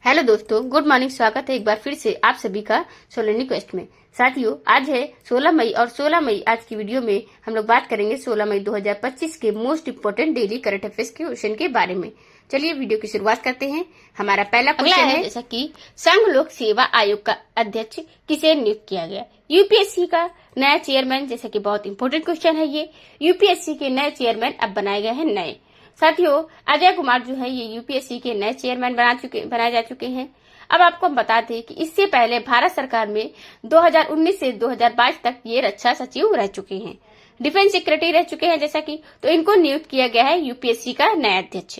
Hello दोस्तों, good morning. स्वागत है एक बार फिर से आप सभी का सोलनी क्वेस्ट में। साथियों, आज है 16 मई और 16 मई आज की वीडियो में हम लोग बात करेंगे 16 मई 2025 के most important daily current affairs के क्वेश्चन के बारे में। चलिए वीडियो की शुरुआत करते हैं। हमारा पहला क्वेश्चन है जैसा कि संघ लोक सेवा आयोग का अध्यक्ष किसे नियुक्त किया गया। यूपीएससी का नया चेयरमैन, जैसा कि बहुत इंपॉर्टेंट क्वेश्चन है ये। यूपीएससी के नए चेयरमैन अब बनाए गए हैं नए। साथियों, अजय कुमार जो है ये यूपीएससी के नए चेयरमैन बनाए जा चुके हैं। अब आपको हम बता दें कि इससे पहले भारत सरकार में 2019 से 2022 तक ये रक्षा सचिव रह चुके हैं, डिफेंस सेक्रेटरी रह चुके हैं जैसा कि। तो इनको नियुक्त किया गया है यूपीएससी का नया अध्यक्ष।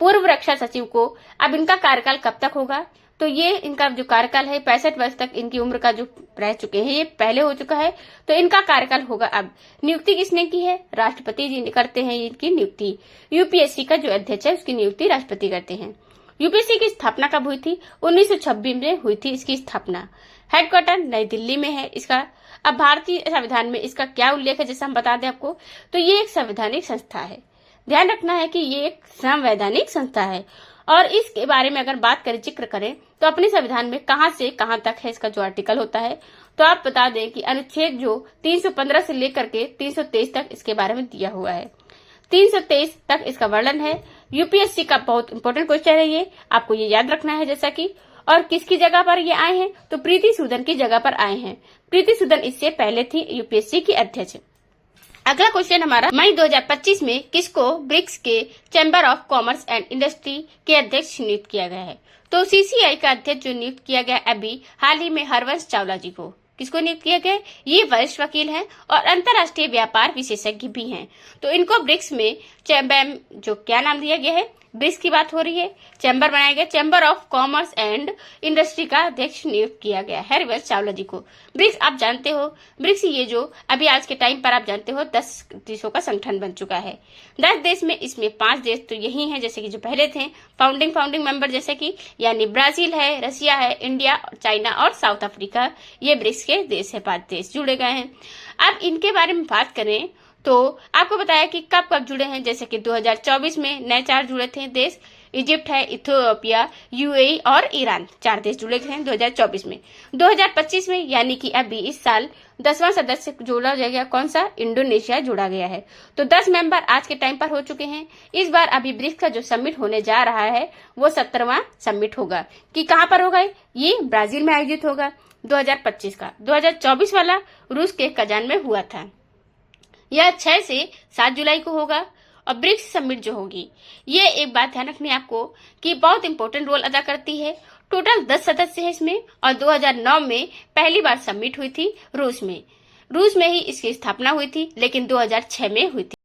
पूर्व रक्षा सचिव को अब इनका कार्यकाल कब तक होगा, तो ये इनका जो कार्यकाल है 65 वर्ष तक इनकी उम्र का जो रह चुके हैं, ये पहले हो चुका है। तो इनका कार्यकाल होगा अब। नियुक्ति किसने की है? राष्ट्रपति जी करते हैं इनकी नियुक्ति। यूपीएससी का जो अध्यक्ष है उसकी नियुक्ति राष्ट्रपति करते हैं। यूपीएससी की स्थापना कब हुई थी? 1926 में हुई थी इसकी स्थापना। हेडक्वार्टर नई दिल्ली में है इसका। अब भारतीय संविधान में इसका क्या उल्लेख है, जैसे हम बता दें आपको, तो ये एक संवैधानिक संस्था है। ध्यान रखना है कि ये एक संवैधानिक संस्था है। और इसके बारे में अगर बात करें, जिक्र करें, तो अपने संविधान में कहां से कहां तक है इसका जो आर्टिकल होता है, तो आप बता दें कि अनुच्छेद जो 315 से लेकर के 323 तक इसके बारे में दिया हुआ है। 323 तक इसका वर्णन है। यूपीएससी का बहुत इंपॉर्टेंट क्वेश्चन है ये, आपको ये याद रखना है जैसा कि। और किसकी जगह पर ये आए हैं, तो प्रीति सूदन की जगह पर आए हैं। प्रीति सूदन इससे पहले थी यूपीएससी की अध्यक्ष। अगला क्वेश्चन हमारा, मई 2025 में किसको ब्रिक्स के chamber of commerce and industry के अध्यक्ष नियुक्त किया गया है। तो सीसीआई का अध्यक्ष जो नियुक्त किया गया अभी हाल ही में हरवंश चावला जी को। किसको नियुक्त किया गया? ये वरिष्ठ वकील हैं और अंतर्राष्ट्रीय व्यापार विशेषज्ञ भी हैं। तो इनको ब्रिक्स में चैम्बर, जो क्या नाम दिया गया है, ब्रिक्स की बात हो रही है, चैम्बर बनाया गया, chamber of commerce and industry का अध्यक्ष नियुक्त किया गया है हरवंश चावला जी को। ब्रिक्स आप जानते हो, ब्रिक्स ये जो अभी आज के टाइम पर आप जानते हो 10 देशों का संगठन बन चुका है। 10 देश में इसमें 5 देश तो यही हैं जैसे कि जो पहले थे फाउंडिंग मेंबर, जैसे कि यानी ब्राजील है, रसिया है, इंडिया, चाइना और साउथ अफ्रीका। ये ब्रिक्स के देश है, 5 देश जुड़े गए हैं। अब इनके बारे में बात करें तो आपको बताया कि कब कब जुड़े हैं, जैसे कि 2024 में नए 4 जुड़े थे देश। इजिप्ट है, इथियोपिया, यूएई और ईरान, 4 देश जुड़े हैं 2024 में। 2025 में यानी कि अभी इस साल 10वां सदस्य जोड़ा जाएगा। कौन सा? इंडोनेशिया जोड़ा गया है। तो 10 मेंबर आज के टाइम पर हो चुके हैं। इस बार अभी ब्रिक्स का जो समिट होने जा रहा है वो 17वां समिट होगा। कि कहाँ पर होगा? ये ब्राजील में आयोजित होगा 2025 का। 2024 वाला रूस के कजान में हुआ था। यह 6 से 7 जुलाई को होगा। और ब्रिक्स समिट जो होगी, ये एक बात ध्यान रखनी है आपको कि बहुत इंपॉर्टेंट रोल अदा करती है। टोटल 10 सदस्य है इसमें। और 2009 में पहली बार समिट हुई थी रूस में। रूस में ही इसकी स्थापना हुई थी, लेकिन 2006 में हुई थी।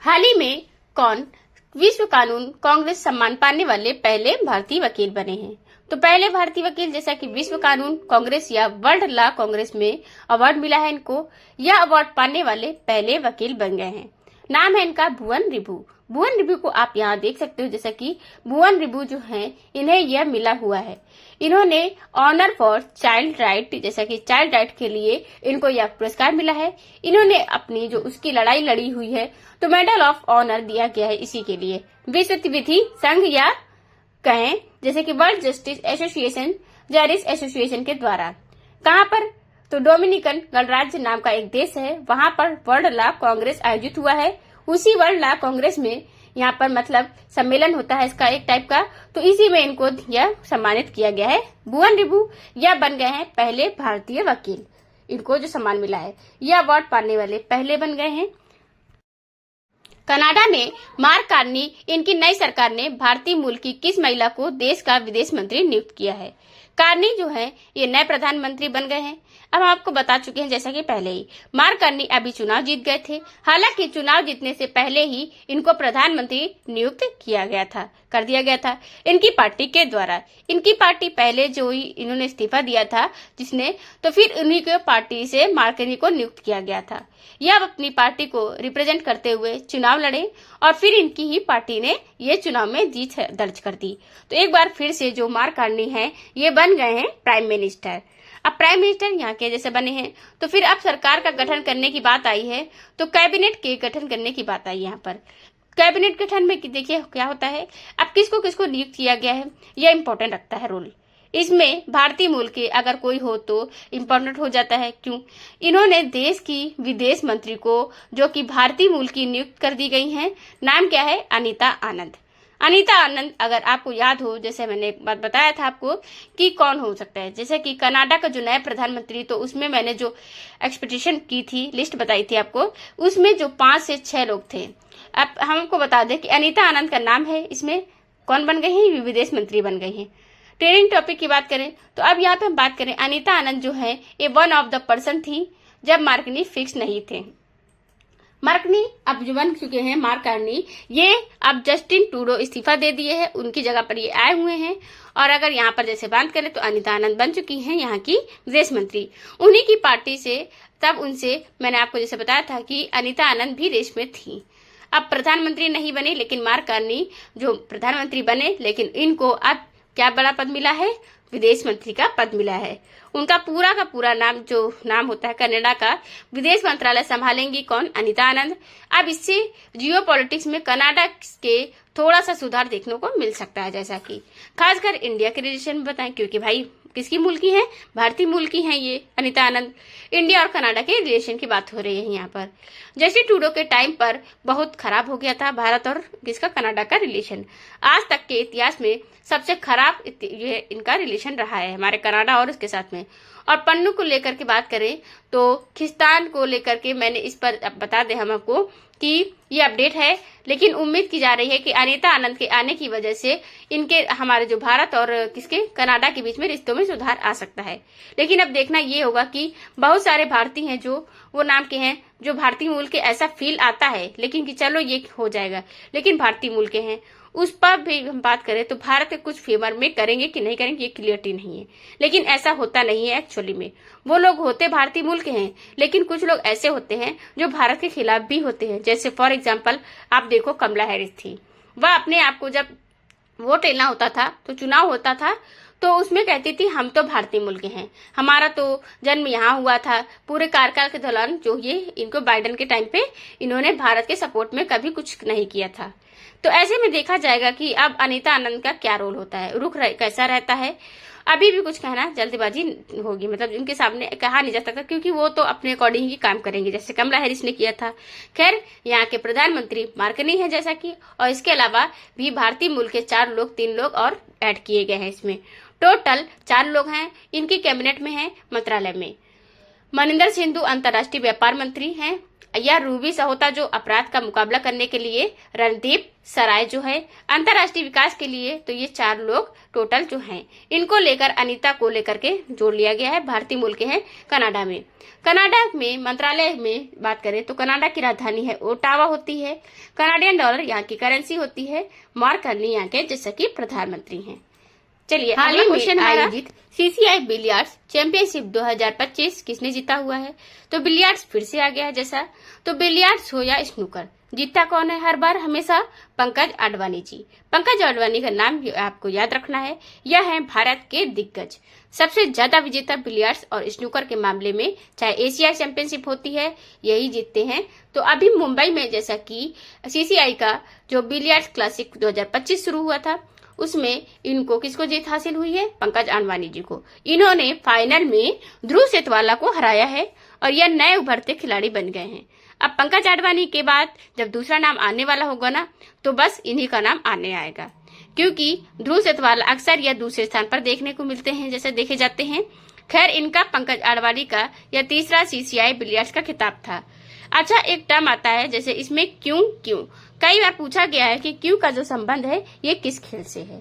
हाल ही में कौन विश्व कानून कांग्रेस सम्मान पाने वाले पहले भारतीय वकील बने हैं? तो पहले भारतीय वकील, जैसा कि विश्व कानून कांग्रेस या वर्ल्ड लॉ कांग्रेस में अवार्ड मिला है इनको, यह अवार्ड पाने वाले पहले वकील बन गए हैं। नाम है इनका भुवन रिभु। भुवन रिभु को आप यहाँ देख सकते हो, जैसा कि भुवन रिभु जो हैं इन्हें यह मिला हुआ है। इन्होंने ऑनर फॉर चाइल्ड राइट, जैसा कि चाइल्ड राइट के लिए इनको यह पुरस्कार मिला है। इन्होंने अपनी जो उसकी लड़ाई लड़ी हुई है, तो मेडल ऑफ ऑनर दिया गया है इसी के लिए। विश्व विधि संघ या कहें जैसे कि वर्ल्ड जस्टिस एसोसिएशन, जरिस एसोसिएशन के द्वारा। कहाँ पर? तो डोमिनिकन गणराज्य नाम का एक देश है, वहां पर वर्ल्ड लॉ कांग्रेस आयोजित हुआ है। उसी वर्ल्ड लॉ कांग्रेस में यहाँ पर मतलब सम्मेलन होता है इसका एक टाइप का, तो इसी में इनको यह सम्मानित किया गया है। भुवन रिभु यह बन गए हैं पहले भारतीय वकील। इनको जो सम्मान मिला है, यह अवार्ड पाने वाले पहले बन गए हैं। कनाडा में मार्क कार्नी, इनकी नई सरकार ने भारतीय मूल की किस महिला को देश का विदेश मंत्री नियुक्त किया है? कार्नी जो है ये नए प्रधानमंत्री बन गए हैं। अब हम आपको बता चुके हैं जैसा कि पहले ही मार्क कार्नी अभी चुनाव जीत गए थे। हालांकि चुनाव जीतने से पहले ही इनको प्रधानमंत्री नियुक्त किया गया था, कर दिया गया था इनकी पार्टी के द्वारा। इनकी पार्टी पहले जो इन्होंने इस्तीफा दिया था जिसने, तो फिर उन्हीं के पार्टी से मार्क कार्नी को नियुक्त किया गया था। यह अब अपनी पार्टी को रिप्रेजेंट करते हुए चुनाव लड़े और फिर इनकी ही पार्टी ने ये चुनाव में जीत दर्ज कर दी। तो एक बार फिर से जो मार्क कार्नी है ये बन गए हैं प्राइम मिनिस्टर। अब प्राइम मिनिस्टर यहाँ के जैसे बने हैं, तो फिर अब सरकार का गठन करने की बात आई है, तो कैबिनेट के गठन करने की बात आई यहाँ पर। कैबिनेट गठन में देखिए क्या होता है, अब किसको किसको नियुक्त किया गया है, यह इंपॉर्टेंट रखता है रोल। इसमें भारतीय मूल के अगर कोई हो तो इम्पोर्टेंट हो जाता है। क्यों? इन्होंने देश की विदेश मंत्री को, जो कि भारतीय मूल की, नियुक्त कर दी गई हैं। नाम क्या है? अनीता आनंद। अनीता आनंद, अगर आपको याद हो, जैसे मैंने एक बात बताया था आपको कि कौन हो सकता है, जैसे कि कनाडा का जो नया प्रधानमंत्री, तो उसमें मैंने जो एक्सपेक्टेशन की थी, लिस्ट बताई थी आपको, उसमें जो 5 से 6 लोग थे। अब हमको बता दें कि अनीता आनंद का नाम है, इसमें कौन बन गई हैं? विदेश मंत्री बन गई हैं। ट्रेनिंग टॉपिक की बात करें तो अब यहाँ पे हम बात करें, अनीता आनंद जो है ये वन ऑफ द पर्सन थी जब मार्क कार्नी फिक्स नहीं थे। मार्क कार्नी अब जो बन चुके हैं, मार्क कार्नी, ये अब जस्टिन ट्रूडो इस्तीफा दे दिए हैं, उनकी जगह पर ये आए हुए हैं। और अगर यहाँ पर जैसे बात करें तो अनीता आनंद बन चुकी हैं यहाँ की विदेश मंत्री, उन्हीं की पार्टी से। तब उनसे मैंने आपको जैसे बताया था कि अनीता आनंद भी रेस में थी। अब प्रधानमंत्री नहीं बने, लेकिन मार्क कार्नी जो प्रधानमंत्री बने, लेकिन इनको अब क्या बड़ा पद मिला है? विदेश मंत्री का पद मिला है। उनका पूरा का पूरा नाम, जो नाम होता है कनाडा का विदेश मंत्रालय, संभालेंगी कौन? अनीता आनंद। अब इससे जियो पॉलिटिक्स में कनाडा के थोड़ा सा सुधार देखने को मिल सकता है, जैसा कि खासकर इंडिया के रिलेशन में बताएं, क्योंकि भाई किसकी मूल की है? भारतीय मूल की हैं ये अनीता आनंद। इंडिया और कनाडा के रिलेशन की बात हो रही है यहाँ पर। जस्टिन ट्रूडो के टाइम पर बहुत खराब हो गया था भारत और किसका? कनाडा का रिलेशन। आज तक के इतिहास में सबसे खराब ये इनका रिलेशन रहा है, हमारे कनाडा और उसके साथ में। और पन्नू को लेकर के बात करें तो खिस्तान को लेकर के मैंने इस पर बता दें हम आपको कि ये अपडेट है, लेकिन उम्मीद की जा रही है कि अनीता आनंद के आने की वजह से इनके, हमारे जो भारत और किसके, कनाडा के बीच में रिश्तों में सुधार आ सकता है। लेकिन अब देखना ये होगा कि बहुत सारे भारतीय हैं जो वो नाम के हैं, जो भारतीय मूल के, ऐसा फील आता है, लेकिन कि चलो ये हो जाएगा, लेकिन भारतीय मूल के हैं। उस पर भी हम बात करें तो भारत के कुछ फेवर में करेंगे कि नहीं करेंगे, ये क्लियरिटी नहीं है। लेकिन ऐसा होता नहीं है एक्चुअली में। वो लोग होते भारतीय मूल के हैं, लेकिन कुछ लोग ऐसे होते हैं जो भारत के खिलाफ भी होते हैं। जैसे फॉर एग्जाम्पल आप देखो, कमला हैरिस थी, वह अपने आप को जब वोट लेना होता था, तो चुनाव होता था, तो उसमें कहती थी हम तो भारतीय मूल के हैं, हमारा तो जन्म यहाँ हुआ था। पूरे कार्यकाल के दौरान जो ये इनको बाइडेन के टाइम पे इन्होंने भारत के सपोर्ट में कभी कुछ नहीं किया था। तो ऐसे में देखा जाएगा कि अब अनीता आनंद का क्या रोल होता है, रुख कैसा रहता है। अभी भी कुछ कहना जल्दबाजी होगी, मतलब उनके सामने कहा नहीं जा सकता, क्योंकि वो तो अपने अकॉर्डिंग ही काम करेंगे, जैसे कमला हैरिस ने किया था। खैर, यहाँ के प्रधानमंत्री मार्क कार्नी है जैसा कि, और इसके अलावा भी भारतीय मूल के 4 लोग, 3 लोग और ऐड किए गए हैं। इसमें टोटल 4 लोग हैं, इनकी कैबिनेट में है, मंत्रालय में। मनिंदर सिंधु अंतर्राष्ट्रीय व्यापार मंत्री हैं, या रूबी सहोता जो अपराध का मुकाबला करने के लिए, रणदीप सराय जो है अंतर्राष्ट्रीय विकास के लिए। तो ये 4 लोग टोटल जो हैं, इनको लेकर अनीता को लेकर के जोड़ लिया गया है। भारतीय मूल के हैं कनाडा में। कनाडा में मंत्रालय में बात करें तो कनाडा की राजधानी है ओटावा होती है। कनाडियन डॉलर यहाँ की करेंसी होती है। मार्क कार्नी यहाँ के जैसे कि प्रधानमंत्री हैं। चलिए, अगला क्वेश्चन आयोजित सीसीआई बिलियर्ड्स चैंपियनशिप 2025 किसने जीता हुआ है? तो बिलियर्ड्स फिर से आ गया है जैसा। तो बिलियर्ड्स हो या स्नूकर, जीता कौन है हर बार हमेशा? पंकज आडवाणी जी। पंकज आडवाणी का नाम आपको याद रखना है। यह है भारत के दिग्गज, सबसे ज्यादा विजेता बिलियर्ड्स और स्नूकर के मामले में, चाहे एशिया चैंपियनशिप होती है, यही जीतते हैं। तो अभी मुंबई में जैसा कि सीसीआई का जो बिलियर्ड्स क्लासिक 2025 शुरू हुआ था, उसमें इनको किसको जीत हासिल हुई है? पंकज आडवाणी जी को। इन्होंने फाइनल में ध्रुव सेतवाला को हराया है और यह नए उभरते खिलाड़ी बन गए हैं। अब पंकज आडवाणी के बाद जब दूसरा नाम आने वाला होगा ना, तो बस इन्हीं का नाम आने आएगा, क्योंकि ध्रुव सेतवाला अक्सर यह दूसरे स्थान पर देखने को मिलते हैं, जैसे देखे जाते हैं। खैर, इनका पंकज आडवाणी का यह तीसरा सीसीआई बिलियर्ड्स का खिताब था। अच्छा, एक टर्म आता है जैसे इसमें क्यों क्यों, कई बार पूछा गया है कि क्यों का जो संबंध है ये किस खेल से है,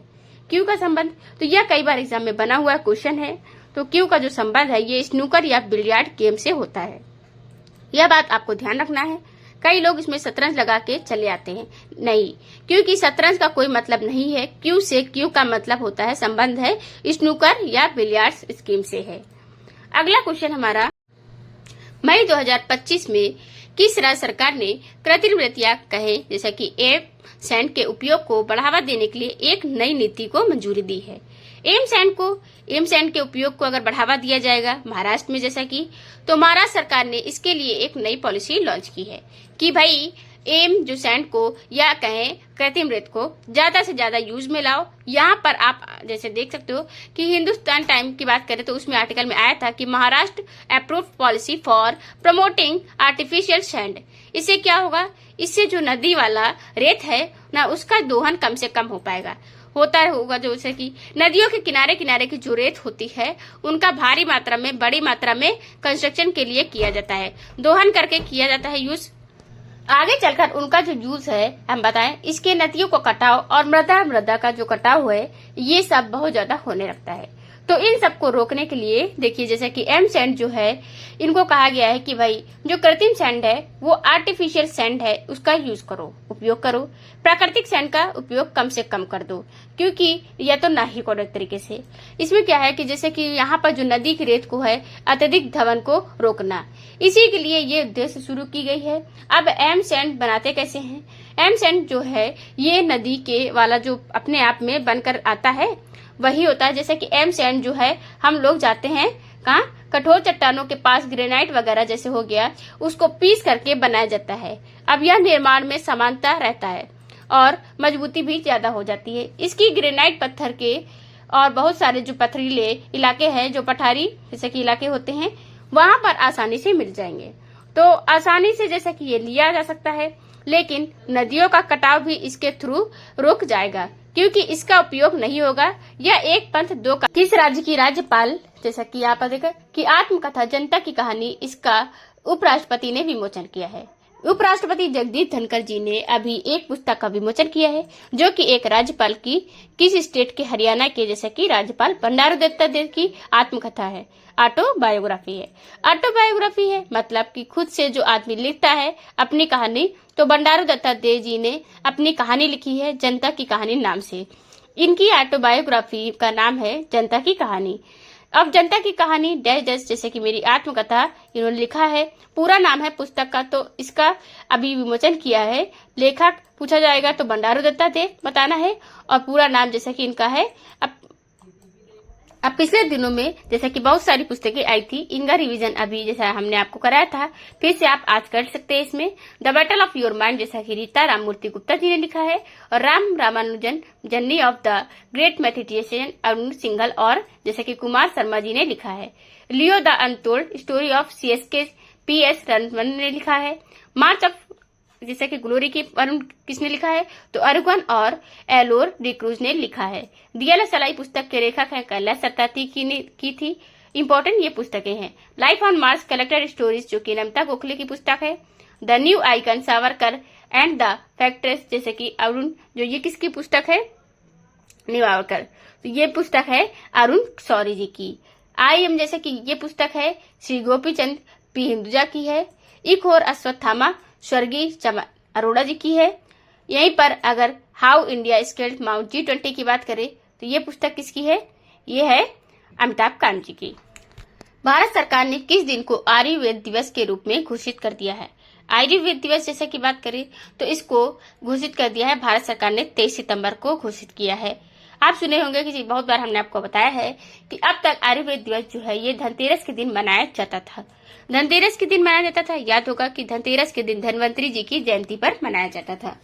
क्यों का संबंध। तो यह कई बार एग्जाम में बना हुआ क्वेश्चन है। तो क्यों का जो संबंध है ये स्नूकर या बिलियर्ड गेम से होता है, यह बात आपको ध्यान रखना है। कई लोग इसमें शतरंज लगा के चले आते हैं, नहीं, क्योंकि शतरंज का कोई मतलब नहीं है क्यों से। क्यों का मतलब होता है संबंध है स्नूकर या बिलियर्ड्स गेम से है। अगला क्वेश्चन हमारा, मई 2025 में किस राज्य सरकार ने कृत्रिम रेतिया कहे जैसा कि एम-सैंड के उपयोग को बढ़ावा देने के लिए एक नई नीति को मंजूरी दी है? एम-सैंड के उपयोग को अगर बढ़ावा दिया जाएगा महाराष्ट्र में जैसा कि, तो महाराष्ट्र सरकार ने इसके लिए एक नई पॉलिसी लॉन्च की है कि भाई एम जो सैंड को या कहें कृत्रिम रेत को ज्यादा से ज्यादा यूज में लाओ। यहाँ पर आप जैसे देख सकते हो कि हिंदुस्तान टाइम की बात करें तो उसमें आर्टिकल में आया था कि Maharashtra approved policy for promoting artificial sand. इससे क्या होगा, इससे जो नदी वाला रेत है ना उसका दोहन कम से कम हो पाएगा। होता होगा जैसे कि नदियों के किनारे किनारे की जो रेत होती है उनका भारी मात्रा में बड़ी मात्रा में कंस्ट्रक्शन के लिए किया जाता है, दोहन करके किया जाता है यूज। आगे चलकर उनका जो यूज है हम बताएं, इसके नदियों को कटाव और मृदा का जो कटाव है ये सब बहुत ज्यादा होने लगता है। तो इन सबको रोकने के लिए देखिए जैसे कि एम सैंड जो है इनको कहा गया है कि भाई जो कृत्रिम सैंड है वो आर्टिफिशियल सैंड है उसका यूज करो, उपयोग करो। प्राकृतिक सैंड का उपयोग कम से कम कर दो, क्योंकि यह तो ना ही कोई तरीके से। इसमें क्या है कि जैसे कि यहाँ पर जो नदी की रेत को है अत्यधिक धवन को रोकना, इसी के लिए ये उद्देश्य शुरू की गई है। अब एम सैंड बनाते कैसे हैं? एम सैंड जो है ये नदी के वाला जो अपने आप में बनकर आता है वही होता है। जैसे कि एम सैंड जो है हम लोग जाते हैं कहाँ, कठोर चट्टानों के पास ग्रेनाइट वगैरह जैसे हो गया उसको पीस करके बनाया जाता है। अब यह निर्माण में समानता रहता है और मजबूती भी ज्यादा हो जाती है। इसकी ग्रेनाइट पत्थर के और बहुत सारे जो पथरीले इलाके हैं, जो पठारी जैसे कि इलाके होते हैं, वहां पर आसानी से मिल जाएंगे। तो आसानी से जैसे कि ये लिया जा सकता है, लेकिन नदियों का कटाव भी इसके थ्रू रुक जाएगा क्योंकि इसका उपयोग नहीं होगा। यह एक पंथ दो का। किस राज्य की राज्यपाल, जैसा कि यहाँ पर देखा कि आत्मकथा जनता की कहानी, इसका उपराष्ट्रपति ने विमोचन किया है। उपराष्ट्रपति जगदीप धनखड़ जी ने अभी एक पुस्तक का विमोचन किया है जो कि एक राज्यपाल की किस स्टेट के, हरियाणा के जैसे कि राज्यपाल बंडारू दत्तात्रेय की आत्मकथा है, ऑटोबायोग्राफी है। ऑटोबायोग्राफी है मतलब कि खुद से जो आदमी लिखता है अपनी कहानी, तो बंडारू दत्तात्रेय जी ने अपनी कहानी लिखी है जनता की कहानी नाम से। इनकी ऑटोबायोग्राफी का नाम है जनता की कहानी। अब जनता की कहानी डैश डैश जैसे कि मेरी आत्मकथा इन्होंने लिखा है, पूरा नाम है पुस्तक का, तो इसका अभी विमोचन किया है। लेखक पूछा जाएगा तो बंडारू दत्तात्रेय बताना है और पूरा नाम जैसा कि इनका है। अब पिछले दिनों में जैसे कि बहुत सारी पुस्तकें आई थी, इनका रिवीजन अभी जैसा हमने आपको कराया था फिर से आप आज कर सकते हैं। इसमें the battle of your mind जैसा कि रीता राममूर्ति गुप्ता जी ने लिखा है और Ram Ramanujan journey of the great mathematician Arun Singhal और जैसे कि कुमार शर्मा जी ने लिखा है। Leo the untold story of CSK PS रनवन ने लिखा है। मार्च ऑफ जैसे कि ग्लोरी की अरुण किसने लिखा है, तो अरुगन और एलोर डिक्रूज ने लिखा है। दियाला सलाई पुस्तक के लेखक है कैलाश सत्यार्थी की थी। इंपॉर्टेंट ये पुस्तकें हैं। Life on Mars collected stories जो कि नमिता गोखले की पुस्तक है। The new icon Savarkar and the facts जैसे कि अरुण, जो ये किसकी पुस्तक है, निवावरकर, तो ये पुस्तक है अरुण शौरी जी की। आई एम जैसे कि ये पुस्तक है श्री गोपीचंद P हिंदुजा की है। एक और अश्वत्थामा स्वर्गीय अरोड़ा जी की है। यहीं पर अगर how India scaled mount G20 की बात करें तो ये पुस्तक किसकी है, ये है अमिताभ कांत जी की। भारत सरकार ने किस दिन को आयुर्वेद दिवस के रूप में घोषित कर दिया है? आयुर्वेद दिवस जैसे की बात करें तो इसको घोषित कर दिया है भारत सरकार ने 23 सितंबर को घोषित किया है। आप सुने होंगे कि बहुत बार हमने आपको बताया है कि अब तक आयुर्वेद दिवस जो है ये धनतेरस के दिन मनाया जाता था। धनतेरस के दिन मनाया जाता था, याद होगा कि धनतेरस के दिन धनवंतरी जी की जयंती पर मनाया जाता था।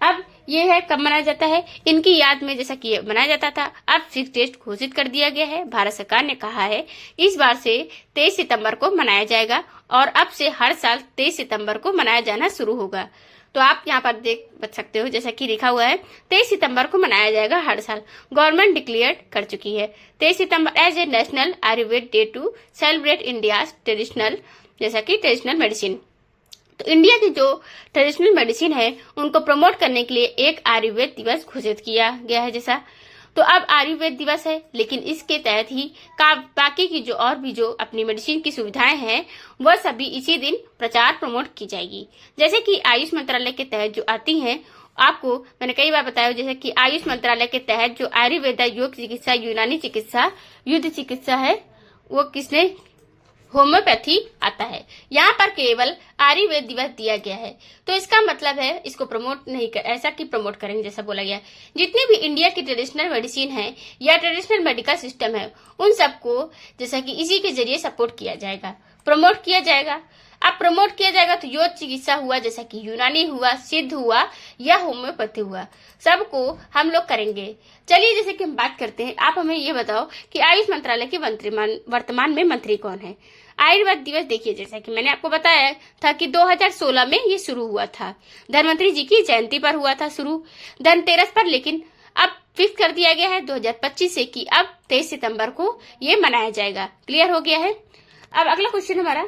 अब ये है कब मनाया जाता है, इनकी याद में जैसा कि मनाया जाता था। अब फिक्स डेट घोषित कर दिया गया है। भारत सरकार ने कहा है इस बार से 23 सितंबर को मनाया जाएगा और अब से हर साल 23 सितंबर को मनाया जाना शुरू होगा। तो आप यहाँ पर देख सकते हो जैसा कि लिखा हुआ है 23 सितंबर को मनाया जाएगा हर साल। गवर्नमेंट डिक्लेयर कर चुकी है 23 सितंबर as a national Ayurveda day to celebrate India traditional जैसा कि ट्रेडिशनल मेडिसिन। तो इंडिया की जो ट्रेडिशनल मेडिसिन है उनको प्रमोट करने के लिए एक आयुर्वेद दिवस घोषित किया गया है जैसा। तो अब आयुर्वेद दिवस है, लेकिन इसके तहत ही बाकी की जो और भी जो अपनी मेडिसिन की सुविधाएं हैं वह सभी इसी दिन प्रचार प्रमोट की जाएगी। जैसे कि आयुष मंत्रालय के तहत जो आती हैं, आपको मैंने कई बार बताया जैसे कि आयुष मंत्रालय के तहत जो आयुर्वेद, योग चिकित्सा, यूनानी चिकित्सा, युद्ध चिकित्सा है वो किसने, होम्योपैथी आता है। यहाँ पर केवल आयुर्वेद दिवस दिया गया है। तो इसका मतलब है इसको प्रमोट नहीं कर, ऐसा कि प्रमोट करेंगे जैसा बोला गया। जितनी भी इंडिया की ट्रेडिशनल मेडिसिन है या ट्रेडिशनल मेडिकल सिस्टम है उन सबको जैसा कि इसी के जरिए सपोर्ट किया जाएगा, प्रमोट किया जाएगा। अब प्रमोट किया जाएगा तो योग चिकित्सा हुआ, जैसा कि यूनानी हुआ, सिद्ध हुआ या होम्योपैथी हुआ, सबको हम लोग करेंगे। चलिए जैसे कि हम बात करते हैं, आप हमें ये बताओ कि आयुष मंत्रालय के वर्तमान में मंत्री कौन है। आयुर्वेद दिवस देखिए, जैसा कि मैंने आपको बताया था कि 2016 में ये शुरू हुआ था, धन्वंतरी जी की जयंती पर हुआ था शुरू, धनतेरस पर, लेकिन अब फिक्स कर दिया गया है 2025 से कि अब 23 सितंबर को ये मनाया जाएगा। क्लियर हो गया है। अब अगला क्वेश्चन हमारा,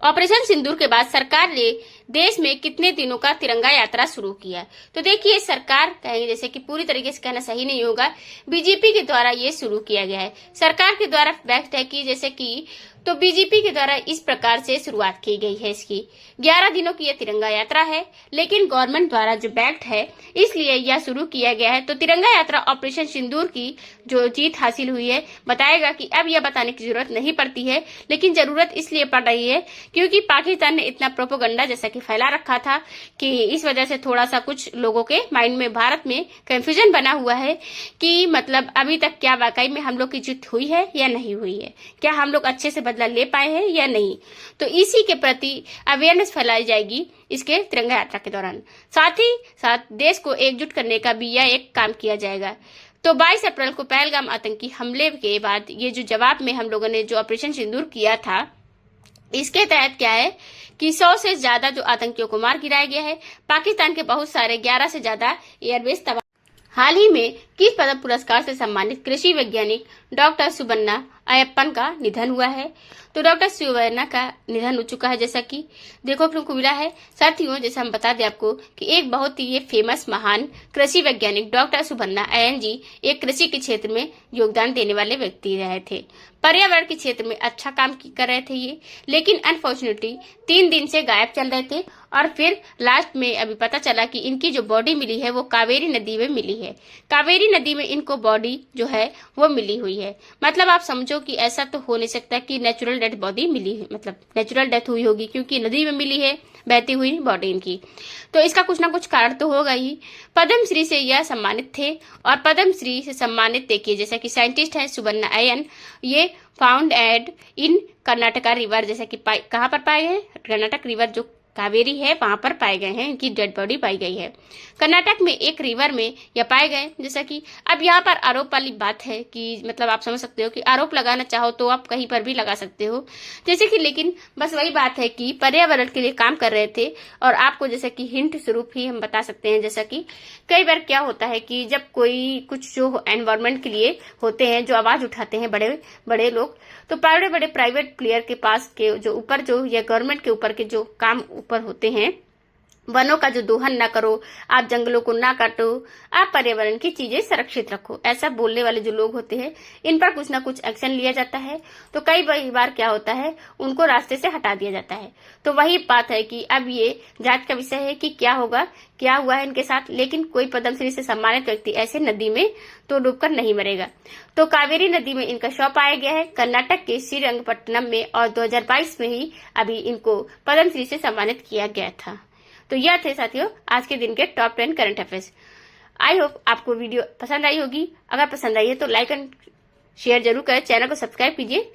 ऑपरेशन सिंदूर के बाद सरकार ने देश में कितने दिनों का तिरंगा यात्रा शुरू किया। तो देखिए, सरकार कहेंगे, जैसे कि पूरी तरीके से कहना सही नहीं होगा, बीजेपी के द्वारा ये शुरू किया गया है। सरकार के द्वारा बैक्ट है कि जैसे कि तो बीजेपी के द्वारा इस प्रकार से शुरुआत की गई है इसकी। 11 दिनों की यह तिरंगा यात्रा है, लेकिन गवर्नमेंट द्वारा जो बैक्ट है इसलिए यह शुरू किया गया है। तो तिरंगा यात्रा ऑपरेशन सिंदूर की जो जीत हासिल हुई है, बताएगा कि अब यह बताने की जरूरत नहीं पड़ती है, लेकिन जरूरत इसलिए पड़ रही है क्योंकि पाकिस्तान ने इतना प्रोपोगंडा जैसा कि फैला रखा था कि इस वजह से थोड़ा सा कुछ लोगों के माइंड में भारत में कंफ्यूजन बना हुआ है कि मतलब अभी तक क्या वाकई में हम लोग की जीत हुई है या नहीं हुई है, क्या हम लोग अच्छे से बदला ले पाए हैं या नहीं। तो इसी के प्रति अवेयरनेस फैलाई जाएगी इसके तिरंगा यात्रा के दौरान। साथ ही साथ देश को एकजुट करने का भी यह एक काम किया जाएगा। तो 22 अप्रैल को पहलगाम आतंकी हमले के बाद ये जो जवाब में हम लोगों ने जो ऑपरेशन सिंदूर किया था, इसके तहत क्या है कि 100 से ज्यादा जो आतंकियों को मार गिराया गया है। पाकिस्तान के बहुत सारे 11 से ज्यादा एयरबेस तबाह। हाल ही में किस पद्म पुरस्कार से सम्मानित कृषि वैज्ञानिक डॉक्टर सुबन्ना अयप्पन का निधन हुआ है। तो डॉक्टर सुबन्ना का निधन हो चुका है, जैसा कि देखो को मिला है। साथियों, जैसा हम बता दें आपको कि एक बहुत ही ये फेमस महान कृषि वैज्ञानिक डॉक्टर सुबन्ना अयन जी एक कृषि के क्षेत्र में योगदान देने वाले व्यक्ति रहे थे। पर्यावरण के क्षेत्र में अच्छा काम कर रहे थे ये, लेकिन अनफॉर्चुनेटली 3 दिन से गायब चल रहे थे और फिर लास्ट में अभी पता चला कि इनकी जो बॉडी मिली है वो कावेरी नदी में मिली है। कावेरी नदी में इनको बॉडी जो है वो मिली हुई है। मतलब आप समझो कि ऐसा तो हो नहीं सकता कि नेचुरल डेथ बॉडी मिली है, मतलब नेचुरल डेथ हुई होगी क्योंकि नदी में मिली है बहती हुई बॉडी इनकी। तो इसका कुछ ना कुछ कारण तो होगा ही। पद्मश्री से यह सम्मानित थे और पद्मश्री से सम्मानित देखिए, जैसा कि साइंटिस्ट है सुबन्ना अयन, ये फाउंड एड इन कर्नाटका रिवर, जैसा कि कहाँ पर पाए गए, कर्नाटक रिवर जो कावेरी है वहां पर पाए गए हैं, इनकी डेड बॉडी पाई गई है कर्नाटक में एक रिवर में यह पाए गए। जैसा कि अब यहाँ पर आरोप वाली बात है कि मतलब आप समझ सकते हो कि आरोप लगाना चाहो तो आप कहीं पर भी लगा सकते हो, जैसे कि, लेकिन बस वही बात है कि पर्यावरण के लिए काम कर रहे थे। और आपको जैसे कि हिंट स्वरूप ही हम बता सकते हैं, जैसा कि कई बार क्या होता है कि जब कोई कुछ जो एनवायरमेंट के लिए होते हैं, जो आवाज उठाते हैं बड़े बड़े लोग, तो बड़े बड़े प्राइवेट प्लेयर के पास के जो ऊपर जो या गवर्नमेंट के ऊपर के जो काम ऊपर होते हैं, वनों का जो दोहन ना करो, आप जंगलों को ना काटो, आप पर्यावरण की चीजें सुरक्षित रखो, ऐसा बोलने वाले जो लोग होते हैं इन पर कुछ ना कुछ एक्शन लिया जाता है। तो कई बार क्या होता है, उनको रास्ते से हटा दिया जाता है। तो वही बात है कि अब ये जांच का विषय है कि क्या होगा, क्या हुआ है इनके साथ। लेकिन कोई पद्मश्री से सम्मानित व्यक्ति ऐसे नदी में तो डूबकर नहीं मरेगा। तो कावेरी नदी में इनका शव पाया गया है कर्नाटक के श्रीरंगपट्टनम में, और 2022 में ही अभी इनको पद्मश्री से सम्मानित किया गया था। तो यह थे साथियों आज के दिन के top 10 current affairs. I hope आपको वीडियो पसंद आई होगी। अगर पसंद आई है तो लाइक एंड शेयर जरूर करें, चैनल को सब्सक्राइब कीजिए।